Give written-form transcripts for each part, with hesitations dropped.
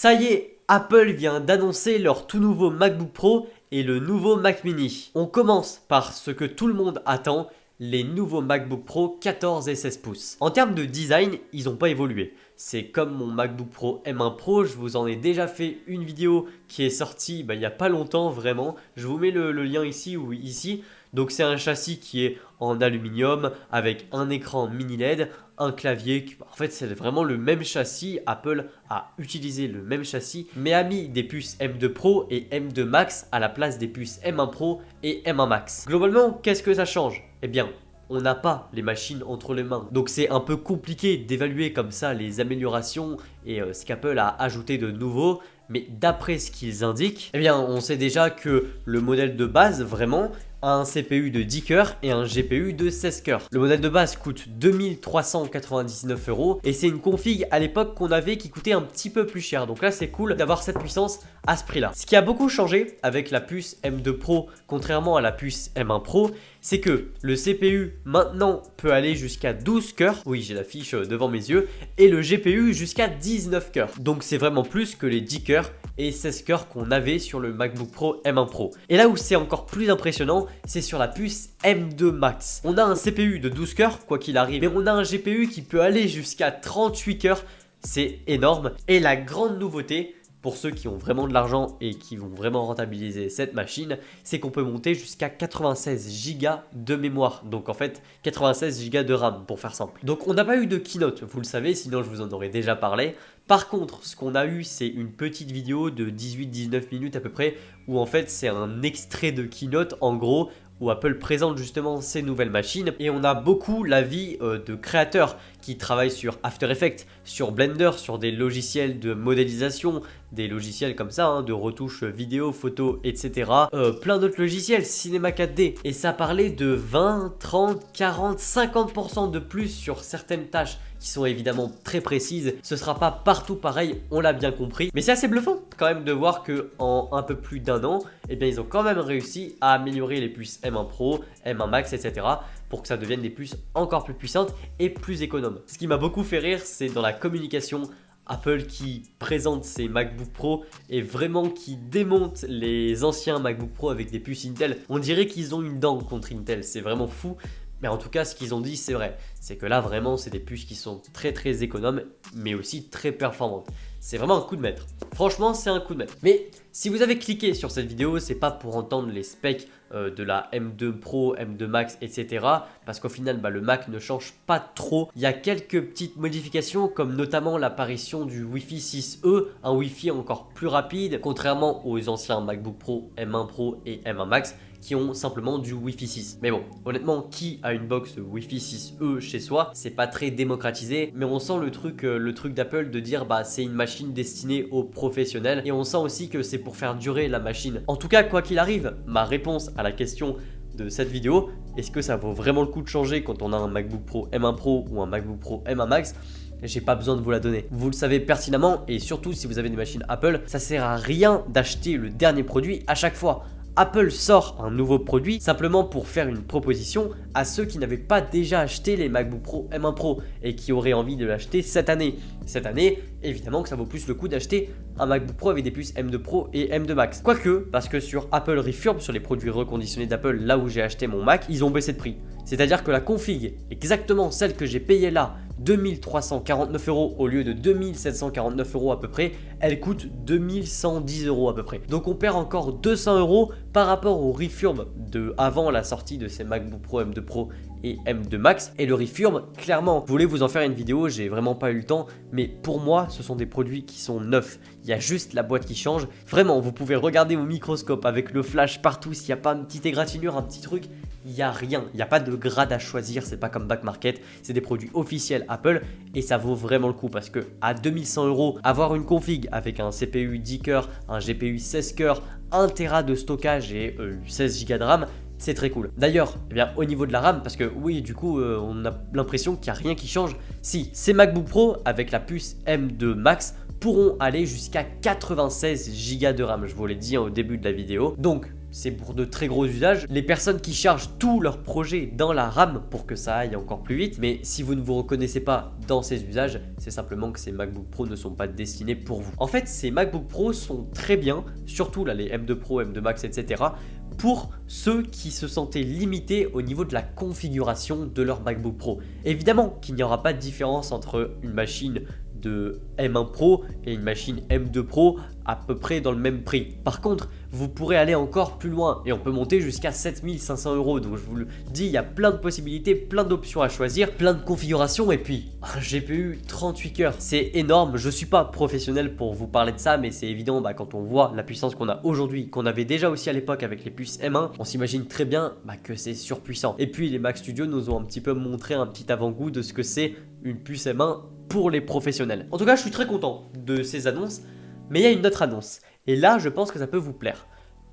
Ça y est, Apple vient d'annoncer leur tout nouveau MacBook Pro et le nouveau Mac Mini. On commence par ce que tout le monde attend, les nouveaux MacBook Pro 14 et 16 pouces. En termes de design, ils n'ont pas évolué. C'est comme mon MacBook Pro M1 Pro, je vous en ai déjà fait une vidéo qui est sortie il n'y a pas longtemps vraiment. Je vous mets le lien ici ou ici. Donc c'est un châssis qui est en aluminium avec un écran mini LED, un clavier. En fait c'est vraiment le même châssis. Apple a utilisé le même châssis mais a mis des puces M2 Pro et M2 Max à la place des puces M1 Pro et M1 Max. Globalement, qu'est-ce que ça change? Eh bien, on n'a pas les machines entre les mains. Donc c'est un peu compliqué d'évaluer comme ça les améliorations et ce qu'Apple a ajouté de nouveau. Mais d'après ce qu'ils indiquent, eh bien on sait déjà que le modèle de base vraiment a un CPU de 10 cœurs et un GPU de 16 cœurs. Le modèle de base coûte 2399 € et c'est une config à l'époque qu'on avait qui coûtait un petit peu plus cher. Donc là c'est cool d'avoir cette puissance à ce prix là. Ce qui a beaucoup changé avec la puce M2 Pro contrairement à la puce M1 Pro, c'est que le CPU maintenant peut aller jusqu'à 12 cœurs, oui j'ai la fiche devant mes yeux, et le GPU jusqu'à 19 cœurs. Donc c'est vraiment plus que les 10 cœurs et 16 cœurs qu'on avait sur le MacBook Pro M1 Pro. Et là où c'est encore plus impressionnant, c'est sur la puce M2 Max. On a un CPU de 12 cœurs, quoi qu'il arrive, mais on a un GPU qui peut aller jusqu'à 38 cœurs, c'est énorme. Et la grande nouveauté, pour ceux qui ont vraiment de l'argent et qui vont vraiment rentabiliser cette machine, c'est qu'on peut monter jusqu'à 96 Go de mémoire. Donc en fait, 96 Go de RAM pour faire simple. Donc on n'a pas eu de keynote, vous le savez, sinon je vous en aurais déjà parlé. Par contre, ce qu'on a eu, c'est une petite vidéo de 18-19 minutes à peu près, où en fait c'est un extrait de keynote en gros, où Apple présente justement ces nouvelles machines. Et on a beaucoup l'avis de créateurs qui travaillent sur After Effects, sur Blender, sur des logiciels de modélisation, des logiciels comme ça, de retouche vidéo, photo, etc. Plein d'autres logiciels, Cinema 4D. Et ça parlait de 20, 30, 40, 50% de plus sur certaines tâches qui sont évidemment très précises. Ce sera pas partout pareil, on l'a bien compris. Mais c'est assez bluffant quand même de voir que en un peu plus d'un an, eh bien ils ont quand même réussi à améliorer les puces M1 Pro, M1 Max, etc. pour que ça devienne des puces encore plus puissantes et plus économes. Ce qui m'a beaucoup fait rire, c'est dans la communication Apple qui présente ses MacBook Pro et vraiment qui démonte les anciens MacBook Pro avec des puces Intel. On dirait qu'ils ont une dent contre Intel, c'est vraiment fou. Mais en tout cas, ce qu'ils ont dit, c'est vrai. C'est que là, vraiment, c'est des puces qui sont très très économes, mais aussi très performantes. C'est vraiment un coup de maître. Franchement, c'est un coup de maître. Mais si vous avez cliqué sur cette vidéo, c'est pas pour entendre les specs de la M2 Pro, M2 Max, etc. Parce qu'au final, le Mac ne change pas trop. Il y a quelques petites modifications, comme notamment l'apparition du Wi-Fi 6E, un Wi-Fi encore plus rapide, contrairement aux anciens MacBook Pro, M1 Pro et M1 Max, qui ont simplement du Wi-Fi 6. Mais bon, honnêtement, qui a une box Wi-Fi 6E chez soi? C'est pas très démocratisé, mais on sent le truc d'Apple de dire c'est une machine destinée aux professionnels, et on sent aussi que c'est pour faire durer la machine. En tout cas, quoi qu'il arrive, ma réponse à la question de cette vidéo, est-ce que ça vaut vraiment le coup de changer quand on a un MacBook Pro M1 Pro ou un MacBook Pro M1 Max? J'ai pas besoin de vous la donner. Vous le savez pertinemment, et surtout si vous avez des machines Apple, ça sert à rien d'acheter le dernier produit à chaque fois. Apple sort un nouveau produit simplement pour faire une proposition à ceux qui n'avaient pas déjà acheté les MacBook Pro M1 Pro et qui auraient envie de l'acheter cette année. Cette année, évidemment que ça vaut plus le coup d'acheter un MacBook Pro avec des puces M2 Pro et M2 Max. Quoique, parce que sur Apple Refurb, sur les produits reconditionnés d'Apple, là où j'ai acheté mon Mac, ils ont baissé de prix. C'est-à-dire que la config, exactement celle que j'ai payée là, 2349 € au lieu de 2749 € à peu près, elle coûte 2110 € à peu près. Donc on perd encore 200 € par rapport au refurb de avant la sortie de ces MacBook Pro M2 Pro et M2 Max. Et le refurb, clairement, je voulais vous en faire une vidéo, j'ai vraiment pas eu le temps, mais pour moi ce sont des produits qui sont neufs. Il y a juste la boîte qui change. Vraiment, vous pouvez regarder au microscope avec le flash partout, s'il n'y a pas une petite égratignure, un petit truc, il n'y a rien, il n'y a pas de grade à choisir, c'est pas comme Back Market, c'est des produits officiels Apple et ça vaut vraiment le coup parce que à 2100 €, avoir une config avec un CPU 10 cœurs, un GPU 16 cœurs, 1 Tera de stockage et 16 Go de RAM, c'est très cool. D'ailleurs, au niveau de la RAM, parce que oui, du coup, on a l'impression qu'il n'y a rien qui change. Si, ces MacBook Pro avec la puce M2 Max pourront aller jusqu'à 96 Go de RAM, je vous l'ai dit au début de la vidéo. Donc, c'est pour de très gros usages. Les personnes qui chargent tous leurs projets dans la RAM pour que ça aille encore plus vite. Mais si vous ne vous reconnaissez pas dans ces usages, c'est simplement que ces MacBook Pro ne sont pas destinés pour vous. En fait, ces MacBook Pro sont très bien, surtout là les M2 Pro, M2 Max, etc. pour ceux qui se sentaient limités au niveau de la configuration de leur MacBook Pro. Évidemment qu'il n'y aura pas de différence entre une machine de M1 Pro et une machine M2 Pro à peu près dans le même prix. Par contre, vous pourrez aller encore plus loin et on peut monter jusqu'à 7500 €. Donc je vous le dis, il y a plein de possibilités, plein d'options à choisir, plein de configurations et puis un GPU 38 cœurs. C'est énorme, je suis pas professionnel pour vous parler de ça, mais c'est évident quand on voit la puissance qu'on a aujourd'hui, qu'on avait déjà aussi à l'époque avec les puces M1, on s'imagine très bien que c'est surpuissant. Et puis les Mac Studio nous ont un petit peu montré un petit avant-goût de ce que c'est une puce M1 pour les professionnels. En tout cas, je suis très content de ces annonces, mais il y a une autre annonce. Et là, je pense que ça peut vous plaire.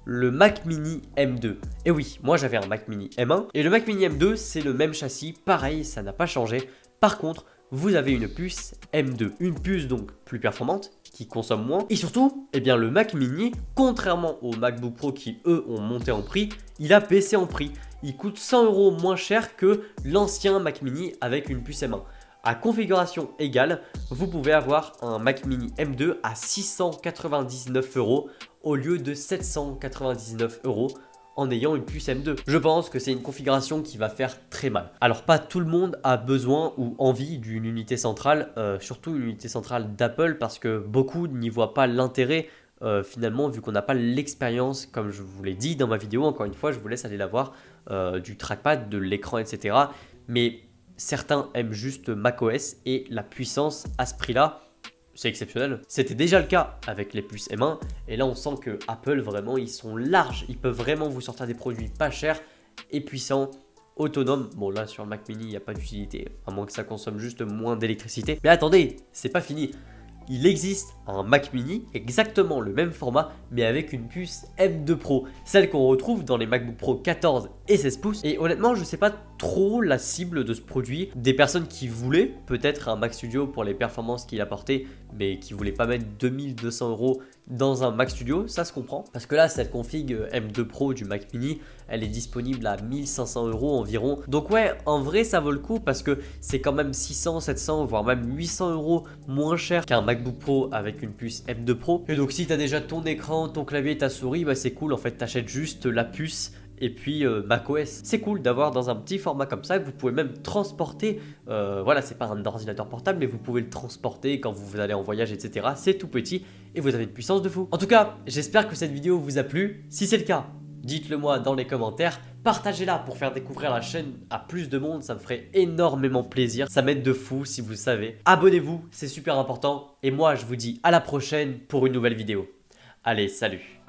Le Mac Mini M2. Et oui, moi j'avais un Mac Mini M1, et le Mac Mini M2, c'est le même châssis, pareil, ça n'a pas changé. Par contre, vous avez une puce M2. Une puce donc plus performante, qui consomme moins. Et surtout, le Mac Mini, contrairement aux MacBook Pro qui eux ont monté en prix, il a baissé en prix. Il coûte 100 € moins cher que l'ancien Mac Mini avec une puce M1. À configuration égale, vous pouvez avoir un Mac Mini M2 à 699 € au lieu de 799 € en ayant une puce M2. Je pense que c'est une configuration qui va faire très mal. Alors pas tout le monde a besoin ou envie d'une unité centrale, surtout une unité centrale d'Apple parce que beaucoup n'y voient pas l'intérêt finalement vu qu'on n'a pas l'expérience, comme je vous l'ai dit dans ma vidéo, encore une fois je vous laisse aller la voir, du trackpad, de l'écran, etc. Mais certains aiment juste macOS et la puissance à ce prix-là, c'est exceptionnel. C'était déjà le cas avec les puces M1 et là on sent que Apple vraiment ils sont larges, ils peuvent vraiment vous sortir des produits pas chers et puissants, autonomes. Bon là sur le Mac Mini il n'y a pas d'utilité, à moins que ça consomme juste moins d'électricité. Mais attendez, c'est pas fini. Il existe un Mac Mini, exactement le même format, mais avec une puce M2 Pro, celle qu'on retrouve dans les MacBook Pro 14 et 16 pouces. Et honnêtement, je sais pas trop la cible de ce produit. Des personnes qui voulaient peut-être un Mac Studio pour les performances qu'il apportait, mais qui voulaient pas mettre 2200 € dans un Mac Studio, ça se comprend. Parce que là, cette config M2 Pro du Mac Mini, elle est disponible à 1500 € environ. Donc ouais, en vrai, ça vaut le coup parce que c'est quand même 600, 700, voire même 800 € moins cher qu'un MacBook Pro avec une puce M2 Pro. Et donc si tu as déjà ton écran, ton clavier, ta souris, c'est cool. En fait, t'achètes juste la puce et puis macOS. C'est cool d'avoir dans un petit format comme ça que vous pouvez même transporter. Voilà, c'est pas un ordinateur portable, mais vous pouvez le transporter quand vous allez en voyage, etc. C'est tout petit et vous avez une puissance de fou. En tout cas, j'espère que cette vidéo vous a plu. Si c'est le cas, dites-le moi dans les commentaires. Partagez-la pour faire découvrir la chaîne à plus de monde, ça me ferait énormément plaisir. Ça m'aide de fou si vous le savez. Abonnez-vous, c'est super important. Et moi, je vous dis à la prochaine pour une nouvelle vidéo. Allez, salut!